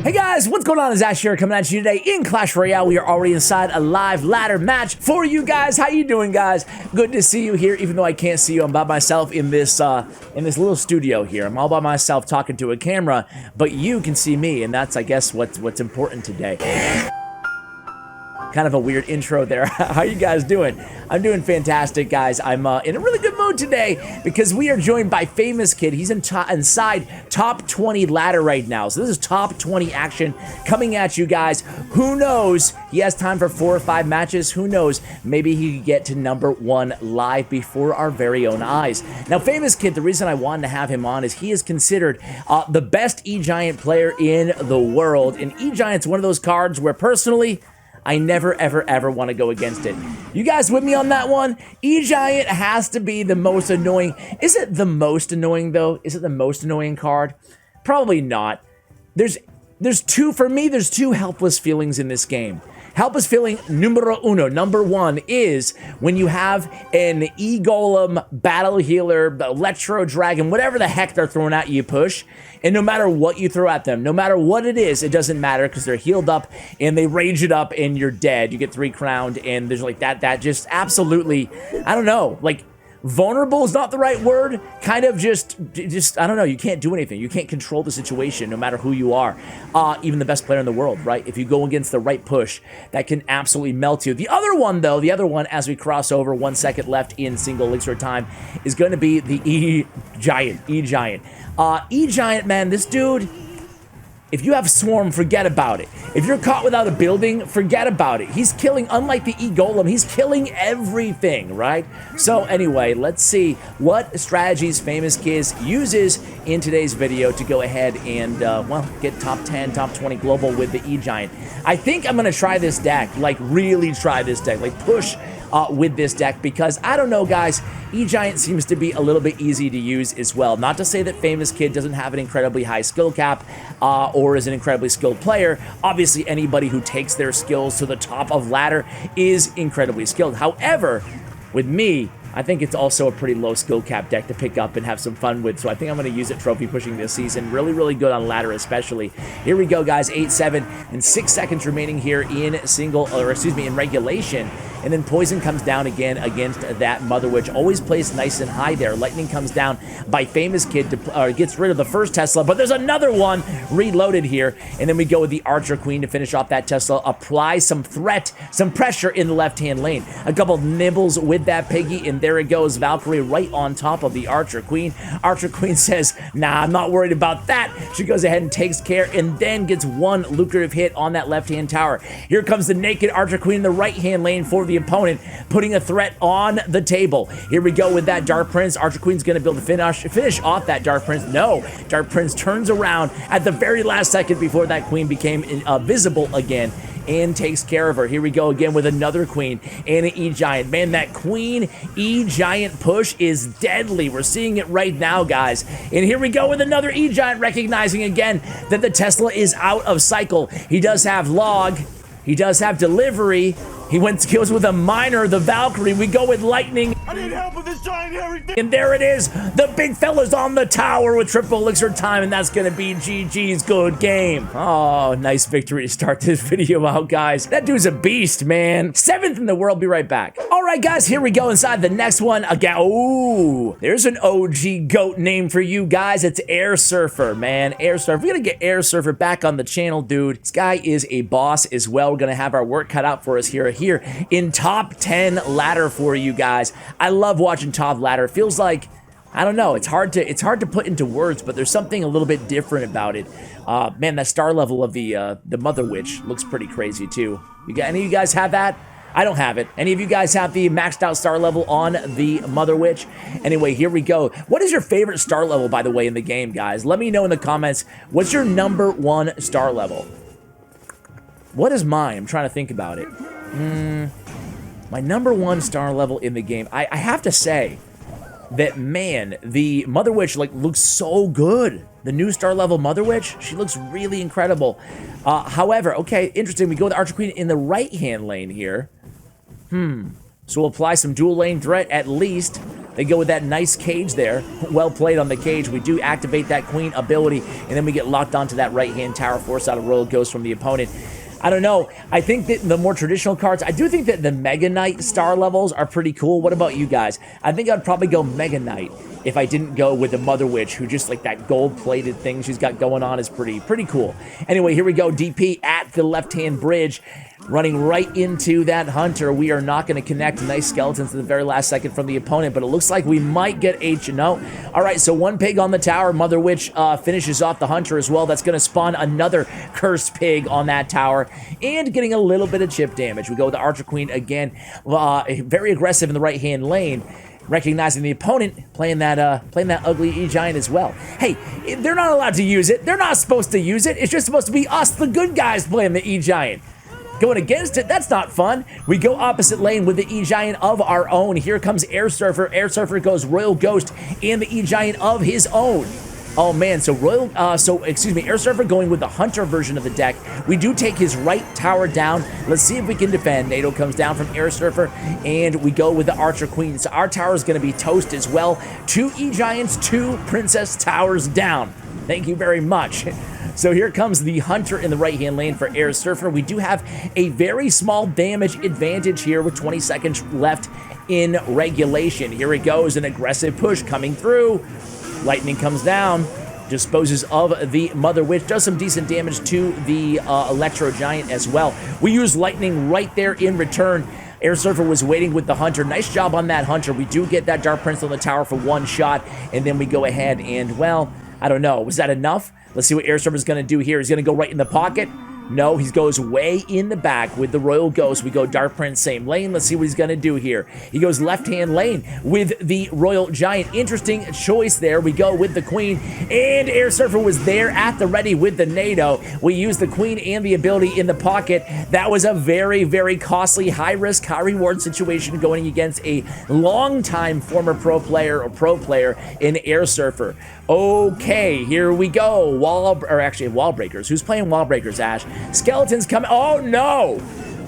Hey guys, what's going on? It's Ash here coming at you today in Clash Royale. We are already inside a live ladder match for you guys. How you doing, guys? Good to see you here, even though I can't see you. I'm by myself in this little studio here. I'm all by myself talking to a camera, but you can see me, and that's, I guess, what's important today. Kind of a weird intro there. How you guys doing? I'm doing fantastic, guys. I'm in a really good mood today because we are joined by FamousKid. He's inside top 20 ladder right now. So this is top 20 action coming at you guys. Who knows? He has time for 4 or 5 matches. Who knows? Maybe he could get to #1 live before our very own eyes. Now, FamousKid, the reason I wanted to have him on is he is considered the best E-Giant player in the world. And E-Giant's one of those cards where personally, I never, ever want to go against it. You guys with me on that one? E-Giant has to be the most annoying. Is it the most annoying, though? Is it the most annoying card? Probably not. There's two, for me, there's 2 helpless feelings in this game. Helpless feeling number 1 is when you have an E-Golem, Battle Healer, Electro Dragon, whatever the heck they're throwing at you, push. And no matter what you throw at them, no matter what it is, it doesn't matter because they're healed up and they rage it up and you're dead. You get 3 crowned and there's like that just absolutely, I don't know, like vulnerable is not the right word. Kind of just I don't know. You can't do anything. You can't control the situation no matter who you are. Even the best player in the world, right? If you go against the right push, that can absolutely melt you. The other one, though, as we cross over, 1 second left in single elixir time, is going to be the E-Giant. E-Giant, man, this dude, if you have Swarm, forget about it. If you're caught without a building, forget about it. He's killing, unlike the E-Golem, he's killing everything, right? So anyway, let's see what strategies FamousKid uses in today's video to go ahead and, well, get top 10, top 20 global with the E-Giant. I think I'm going to try this deck, like really try this deck, like push with this deck because, I don't know, guys, E-Giant seems to be a little bit easy to use as well. Not to say that FamousKid doesn't have an incredibly high skill cap or is an incredibly skilled player. Obviously, anybody who takes their skills to the top of ladder is incredibly skilled. However, with me, I think it's also a pretty low skill cap deck to pick up and have some fun with, so I think I'm going to use it trophy pushing this season. Really, really good on ladder especially. Here we go, guys, 8-7 and 6 seconds remaining here in in regulation. And then Poison comes down again against that Mother Witch. Always placed nice and high there. Lightning comes down by FamousKid, gets rid of the first Tesla, but there's another one reloaded here. And then we go with the Archer Queen to finish off that Tesla. Apply some threat, some pressure in the left-hand lane. A couple nibbles with that Piggy, and there it goes. Valkyrie right on top of the Archer Queen. Archer Queen says, nah, I'm not worried about that. She goes ahead and takes care and then gets one lucrative hit on that left-hand tower. Here comes the naked Archer Queen in the right-hand lane for the opponent, putting a threat on the table. Here we go with that Dark Prince. Archer Queen's going to be able to finish off that Dark Prince. No, Dark Prince turns around at the very last second before that Queen became visible again and takes care of her. Here we go again with another Queen and an E-Giant. Man, that Queen E-Giant push is deadly. We're seeing it right now, guys. And here we go with another E-Giant, recognizing again that the Tesla is out of cycle. He does have log. He does have delivery. He goes with a Miner, the Valkyrie. We go with Lightning. I need help with this giant everything. And there it is. The big fella's on the tower with triple elixir time, and that's going to be GG's good game. Oh, nice victory to start this video out, guys. That dude's a beast, man. 7th in the world. Be right back. All right, guys, here we go inside the next one. Again, ooh, there's an OG GOAT name for you guys. It's Air Surfer, man. Air Surfer. We got to get Air Surfer back on the channel, dude. This guy is a boss as well. We're going to have our work cut out for us here in top 10 ladder for you guys. I love watching top ladder. It feels like, I don't know, it's hard to put into words, but there's something a little bit different about it. Man, that star level of the Mother Witch looks pretty crazy too. Any of you guys have that? I don't have it. Any of you guys have the maxed out star level on the Mother Witch? Anyway, here we go. What is your favorite star level, by the way, in the game, guys? Let me know in the comments. What's your #1 star level? What is mine? I'm trying to think about it. My #1 star level in the game. I have to say that, man, the Mother Witch looks so good. The new star level Mother Witch, she looks really incredible. However, okay, interesting. We go with Archer Queen in the right-hand lane here. So we'll apply some dual lane threat at least. They go with that nice cage there. Well played on the cage. We do activate that queen ability, and then we get locked onto that right-hand tower, force out a Royal Ghost from the opponent. I don't know. I think that the more traditional cards, I do think that the Mega Knight star levels are pretty cool. What about you guys? I think I'd probably go Mega Knight if I didn't go with the Mother Witch, who just like that gold-plated thing she's got going on is pretty cool. Anyway, here we go. DP at the left-hand bridge, running right into that Hunter. We are not going to connect. Nice skeletons at the very last second from the opponent, but it looks like we might get no. All right, so one pig on the tower. Mother Witch finishes off the Hunter as well. That's going to spawn another cursed pig on that tower and getting a little bit of chip damage. We go with the Archer Queen again, very aggressive in the right-hand lane. Recognizing the opponent, playing that ugly E-Giant as well. Hey, they're not allowed to use it. They're not supposed to use it. It's just supposed to be us, the good guys, playing the E-Giant. Going against it, that's not fun. We go opposite lane with the E-Giant of our own. Here comes Air Surfer. Air Surfer goes Royal Ghost and the E-Giant of his own. Oh man, so Air Surfer going with the Hunter version of the deck. We do take his right tower down. Let's see if we can defend. NATO comes down from Air Surfer, and we go with the Archer Queen. So our tower is going to be toast as well. 2 E-Giants, 2 Princess Towers down. Thank you very much. So here comes the Hunter in the right-hand lane for Air Surfer. We do have a very small damage advantage here with 20 seconds left in regulation. Here it goes, an aggressive push coming through. Lightning comes down, disposes of the Mother Witch, does some decent damage to the Electro Giant as well. We use Lightning right there in return. Air Surfer was waiting with the Hunter. Nice job on that Hunter. We do get that Dark Prince on the tower for 1 shot, and then we go ahead and, well, I don't know. Was that enough? Let's see what Air Surfer's going to do here. He's going to go right in the pocket. No, he goes way in the back with the Royal Ghost. We go Dark Prince, same lane. Let's see what he's going to do here. He goes left-hand lane with the Royal Giant. Interesting choice there. We go with the Queen, and Air Surfer was there at the ready with the NATO. We use the Queen and the ability in the pocket. That was a very, very costly, high-risk, high-reward situation going against a long-time former pro player in Air Surfer. Okay, here we go. Wall breakers. Who's playing wall breakers, Ash? Skeletons coming. Oh no!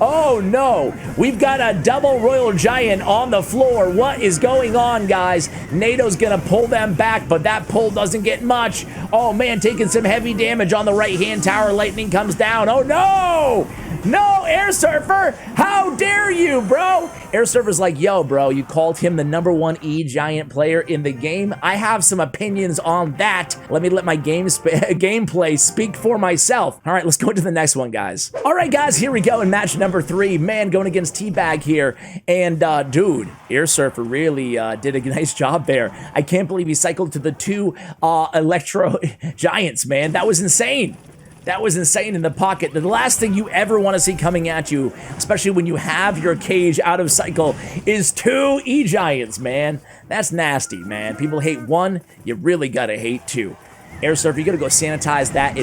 Oh no! We've got a double Royal Giant on the floor. What is going on, guys? NATO's gonna pull them back, but that pull doesn't get much. Oh man, taking some heavy damage on the right-hand tower. Lightning comes down. Oh no! No, Air Surfer! How dare you, bro? Air Surfer's like, yo, bro, you called him the #1 E-Giant player in the game. I have some opinions on that. Let me let my gameplay speak for myself. All right, let's go to the next one, guys. All right, guys, here we go in match number 3. Man, going against Teabag here. And, dude, Air Surfer really did a nice job there. I can't believe he cycled to the 2 Electro Giants, man. That was insane. That was insane in the pocket. The last thing you ever want to see coming at you, especially when you have your cage out of cycle, is 2 E-Giants, man. That's nasty, man. People hate 1, you really gotta hate 2. Air Surfer, you gotta go sanitize that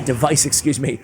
device, excuse me.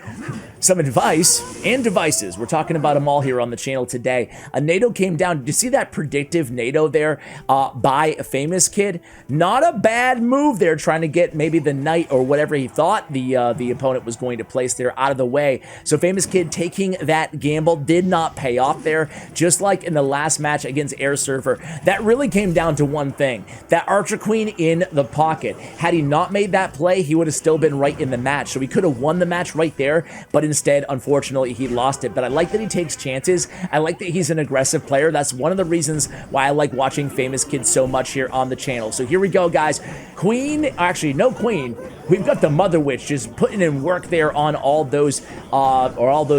Some advice and devices. We're talking about them all here on the channel today. A NATO came down. Did you see that predictive NATO there by FamousKid? Not a bad move there, trying to get maybe the knight or whatever he thought the opponent was going to place there out of the way. So FamousKid taking that gamble did not pay off there, just like in the last match against Air Surfer. That really came down to one thing, that Archer Queen in the pocket. Had he not made that play, he would have still been right in the match. So he could have won the match right there, but instead, unfortunately, he lost it. But I like that he takes chances. I like that he's an aggressive player. That's one of the reasons why I like watching FamousKid so much here on the channel. So here we go, guys. Queen, actually, no Queen. We've got the Mother Witch just putting in work there on all those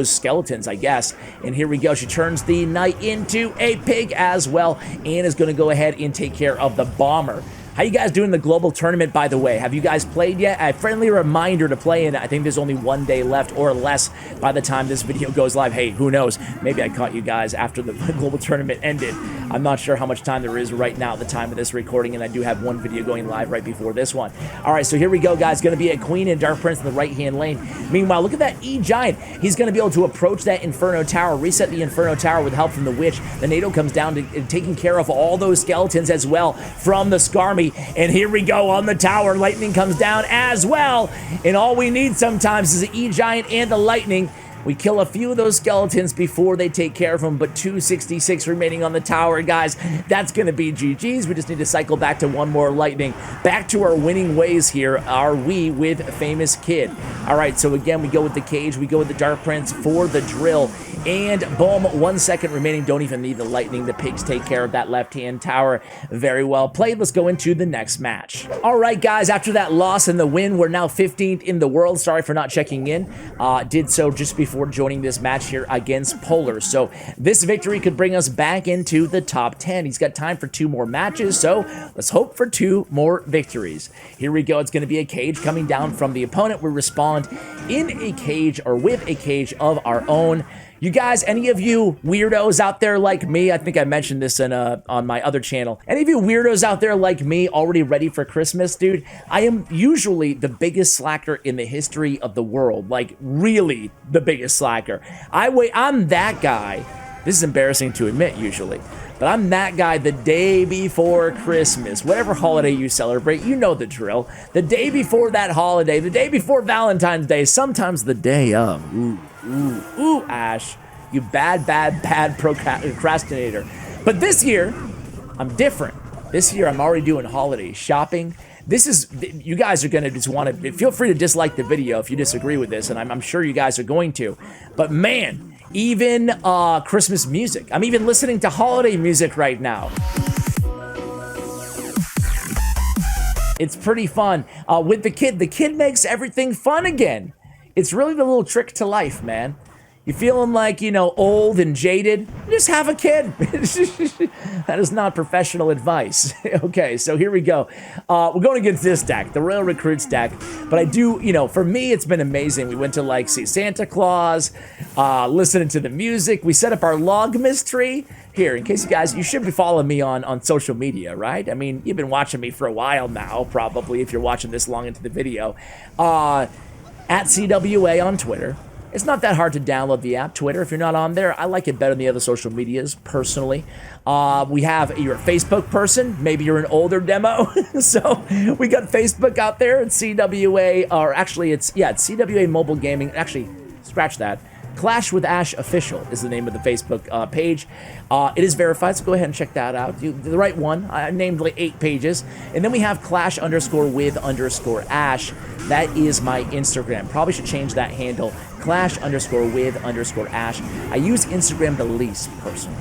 skeletons, I guess. And here we go. She turns the knight into a pig as well, and is going to go ahead and take care of the bomber. How you guys doing in the global tournament, by the way? Have you guys played yet? A friendly reminder to play in. I think there's only 1 day left or less by the time this video goes live. Hey, who knows? Maybe I caught you guys after the global tournament ended. I'm not sure how much time there is right now at the time of this recording, and I do have one video going live right before this one. All right, so here we go, guys. Going to be a Queen and Dark Prince in the right-hand lane. Meanwhile, look at that E-Giant. He's going to be able to approach that Inferno Tower, reset the Inferno Tower with help from the Witch. The NATO comes down to taking care of all those skeletons as well from the Skarmy. And here we go on the tower. Lightning comes down as well. And all we need sometimes is the E-Giant and the Lightning. We kill a few of those skeletons before they take care of them, but 266 remaining on the tower, guys. That's going to be GG's. We just need to cycle back to one more lightning. Back to our winning ways here are we with FamousKid. All right, so again, we go with the cage. We go with the Dark Prince for the drill. And boom, 1 second remaining. Don't even need the lightning. The pigs take care of that left-hand tower. Very well played. Let's go into the next match. All right, guys, after that loss and the win, we're now 15th in the world. Sorry for not checking in. Did so just before joining this match here against Polar. So this victory could bring us back into the top 10. He's got time for 2 more matches, so let's hope for 2 more victories. Here we go. It's going to be a cage coming down from the opponent. We respond in a cage or with a cage of our own. You guys, any of you weirdos out there like me, I think I mentioned this in on my other channel, any of you weirdos out there like me already ready for Christmas, dude? I am usually the biggest slacker in the history of the world, like really the biggest slacker. I'm that guy. This is embarrassing to admit usually, but I'm that guy the day before Christmas, whatever holiday you celebrate, you know the drill. The day before that holiday, the day before Valentine's Day, sometimes the day of. Ooh, Ash, you bad procrastinator. But this year, I'm different. This year, I'm already doing holiday shopping. This is, you guys are gonna just wanna, feel free to dislike the video if you disagree with this, and I'm sure you guys are going to. But man, even Christmas music. I'm even listening to holiday music right now. It's pretty fun. With the kid makes everything fun again. It's really the little trick to life, man. You feeling like, you know, old and jaded? Just have a kid. That is not professional advice. Okay, so here we go. We're going against this deck, the Royal Recruits deck. But I do, you know, for me, it's been amazing. We went to, like, see Santa Claus, listening to the music. We set up our Logmas tree. Here, in case you guys, you should be following me on social media, right? I mean, you've been watching me for a while now, probably, if you're watching this long into the video. At CWA on Twitter. It's not that hard to download the app, Twitter. If you're not on there, I like it better than the other social medias, personally. We have, you're a Facebook person. Maybe you're an older demo. So we got Facebook out there at CWA, or actually it's CWA Mobile Gaming. Actually, scratch that. Clash with Ash Official is the name of the Facebook page. It is verified, so go ahead and check that out. The right one. I named like 8 pages. And then we have Clash_with_Ash. That is my Instagram. Probably should change that handle. Clash_with_Ash. I use Instagram the least, personally.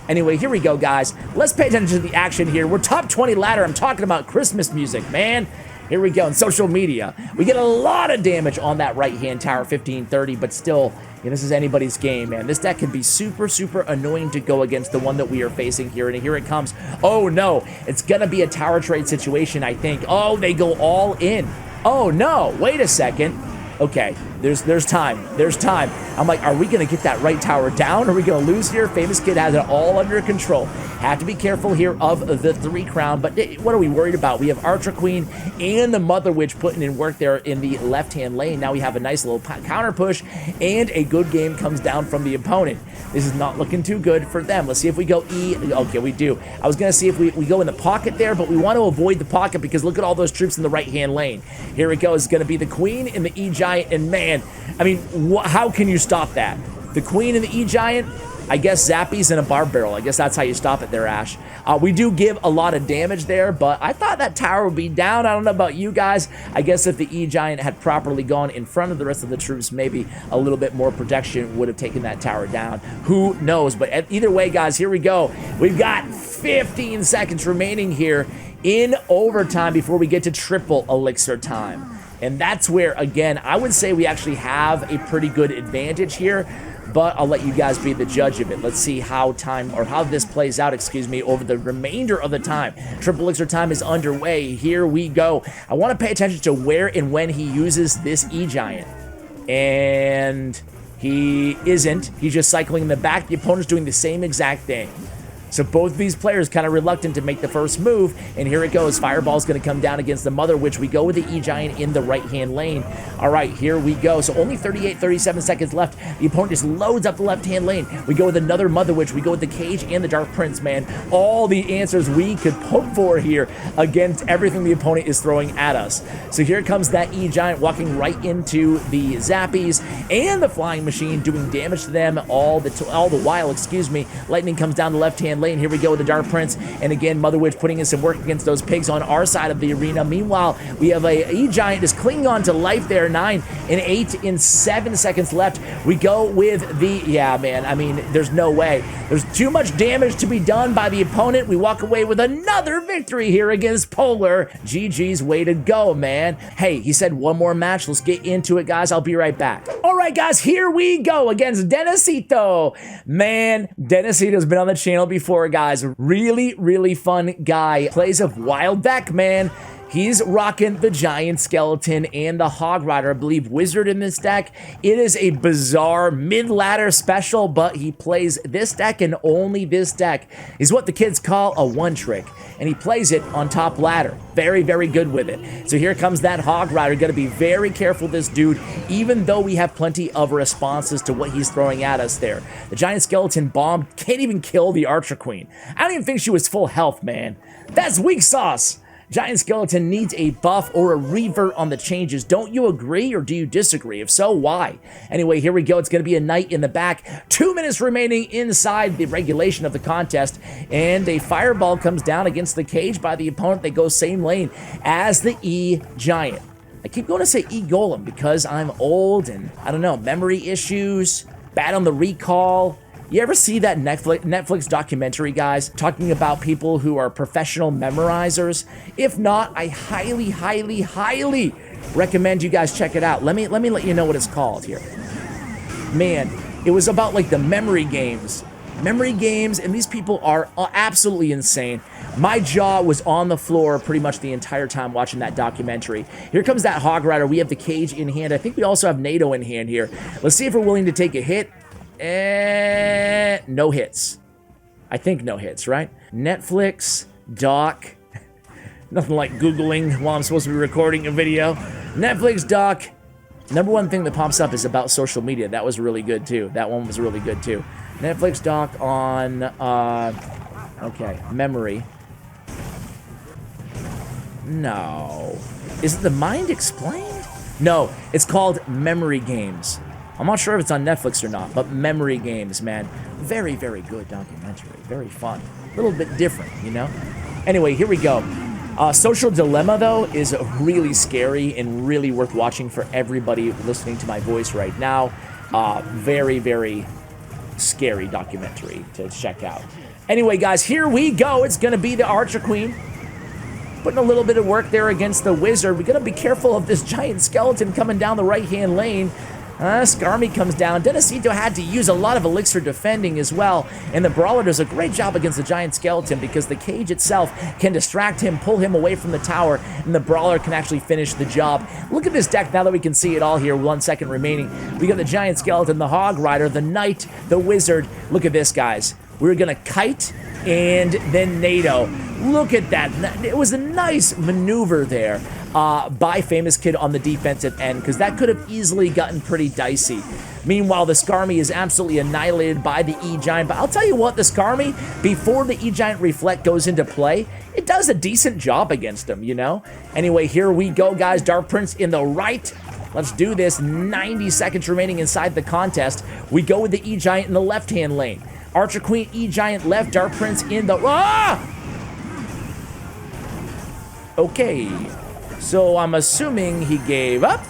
Anyway, here we go, guys. Let's pay attention to the action here. We're top 20 ladder. I'm talking about Christmas music, man. Here we go, in social media. We get a lot of damage on that right-hand tower, 1530, but still, you know, this is anybody's game, man. This deck can be super, super annoying to go against the one that we are facing here, and here it comes. Oh, no, it's gonna be a tower trade situation, I think. Oh, they go all in. Oh, no, wait a second. Okay, there's time. There's time. I'm like, are we going to get that right tower down? Are we going to lose here? FamousKid has it all under control. Have to be careful here of the 3 crown, but what are we worried about? We have Archer Queen and the Mother Witch putting in work there in the left-hand lane. Now we have a nice little counter push, and a good game comes down from the opponent. This is not looking too good for them. Let's see if we go E. Okay, we do. I was going to see if we go in the pocket there, but we want to avoid the pocket because look at all those troops in the right-hand lane. Here it goes. It's going to be the Queen and the E Giant, and man, I mean, how can you stop that? The Queen and the E Giant, I guess Zappies and a Barb Barrel. I guess that's how you stop it there, Ash. We do give a lot of damage there, but I thought that tower would be down. I don't know about you guys. I guess if the E Giant had properly gone in front of the rest of the troops, maybe a little bit more protection would have taken that tower down. Who knows? But either way, guys, here we go. We've got 15 seconds remaining here in overtime before we get to triple elixir time. And that's where, again, I would say we actually have a pretty good advantage here, but I'll let you guys be the judge of it. Let's see how this plays out, excuse me, over the remainder of the time. Triple elixir time is underway. Here we go. I want to pay attention to where and when he uses this E-Giant. And he isn't. He's just cycling in the back. The opponent's doing the same exact thing. So both of these players kind of reluctant to make the first move, and here it goes. Fireball's going to come down against the Mother Witch. We go with the E-Giant in the right-hand lane. All right, here we go. So only 37 seconds left. The opponent just loads up the left-hand lane. We go with another Mother Witch. We go with the Cage and the Dark Prince, man. All the answers we could hope for here against everything the opponent is throwing at us. So here comes that E-Giant walking right into the Zappies and the Flying Machine, doing damage to them all the while, excuse me. Lightning comes down the left-hand lane. Here we go with the Dark Prince. And again, Mother Witch putting in some work against those pigs on our side of the arena. Meanwhile, we have a E-Giant just clinging on to life there. 9 and 8 in 7 seconds left. We go with the, yeah, man, I mean, there's no way. There's too much damage to be done by the opponent. We walk away with another victory here against Polar. GG's way to go, man. Hey, he said one more match. Let's get into it, guys. I'll be right back. All right, guys, here we go against Denisito. Man, Denisito's been on the channel before, guys. Really fun guy. Plays a wild deck, man. He's rocking the Giant Skeleton and the Hog Rider, I believe, Wizard in this deck. It is a bizarre mid-ladder special, but he plays this deck and only this deck. Is what the kids call a one-trick, and he plays it on top ladder. Very good with it. So here comes that Hog Rider. Got to be very careful, this dude, even though we have plenty of responses to what he's throwing at us there. The Giant Skeleton bomb can't even kill the Archer Queen. I don't even think she was full health, man. That's weak sauce. Giant Skeleton needs a buff or a revert on the changes. Don't you agree, or do you disagree? If so, why? Anyway, here we go. It's going to be a Knight in the back. 2 minutes remaining inside the regulation of the contest, and a Fireball comes down against the Cage by the opponent. They go same lane as the E-Giant. I keep going to say E-Golem because I'm old and, I don't know, memory issues, bad on the recall. You ever see that Netflix documentary, guys, talking about people who are professional memorizers? If not, I highly recommend you guys check it out. Let me let you know what it's called here. Man, it was about like the memory games, and these people are absolutely insane. My jaw was on the floor pretty much the entire time watching that documentary. Here comes that Hog Rider. We have the Cage in hand. I think we also have NATO in hand here. Let's see if we're willing to take a hit. No hits. I think no hits, right? Netflix, doc. Nothing like Googling while I'm supposed to be recording a video. Netflix, doc. Number one thing that pops up is about social media. That was really good, too. That one was really good, too. Netflix, doc on, okay, memory. No. Is it The Mind Explained? No, it's called Memory Games. I'm not sure if it's on Netflix or not, but Memory Games, man. Very good documentary. Very fun. A little bit different, you know? Anyway, here we go. Social Dilemma, though, is really scary and really worth watching for everybody listening to my voice right now. Very scary documentary to check out. Anyway, guys, here we go. It's going to be the Archer Queen. Putting a little bit of work there against the Wizard. We got to be careful of this Giant Skeleton coming down the right-hand lane. Skarmy comes down. Denisito had to use a lot of elixir defending as well, and the Brawler does a great job against the Giant Skeleton because the Cage itself can distract him, pull him away from the tower, and the Brawler can actually finish the job. Look at this deck now that we can see it all here. 1 second remaining. We got the Giant Skeleton, the Hog Rider, the Knight, the Wizard. Look at this, guys. We're gonna kite and then NATO. Look at that. It was a nice maneuver there by FamousKid on the defensive end, because that could have easily gotten pretty dicey. Meanwhile, the Skarmy is absolutely annihilated by the E-Giant. But I'll tell you what, the Skarmy, before the E-Giant Reflect goes into play, it does a decent job against him, you know? Anyway, here we go, guys. Dark Prince in the right. Let's do this. 90 seconds remaining inside the contest. We go with the E-Giant in the left-hand lane. Archer Queen, E-Giant left, Dark Prince in the... Ah! Okay. So I'm assuming he gave up.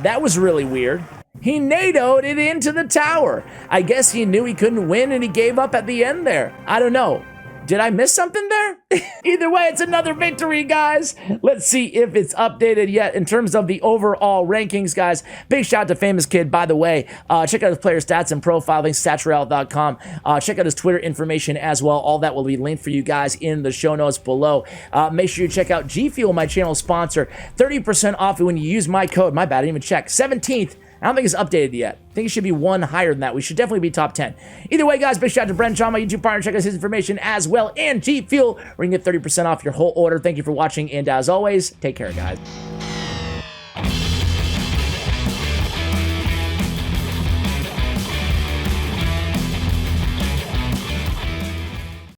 That was really weird. He NATO'd it into the tower. I guess he knew he couldn't win and he gave up at the end there. I don't know. Did I miss something there? Either way, it's another victory, guys. Let's see if it's updated yet in terms of the overall rankings, guys. Big shout out to FamousKid, by the way. Check out his player stats and profile, links statsroyale.com. Check out his Twitter information as well. All that will be linked for you guys in the show notes below. Make sure you check out GFUEL, my channel sponsor. 30% off when you use my code. My bad, I didn't even check. 17th. I don't think it's updated yet. I think it should be one higher than that. We should definitely be top 10. Either way, guys, big shout out to Bren Chong, my YouTube partner. Check out his information as well. And GFUEL, where you can get 30% off your whole order. Thank you for watching. And as always, take care, guys.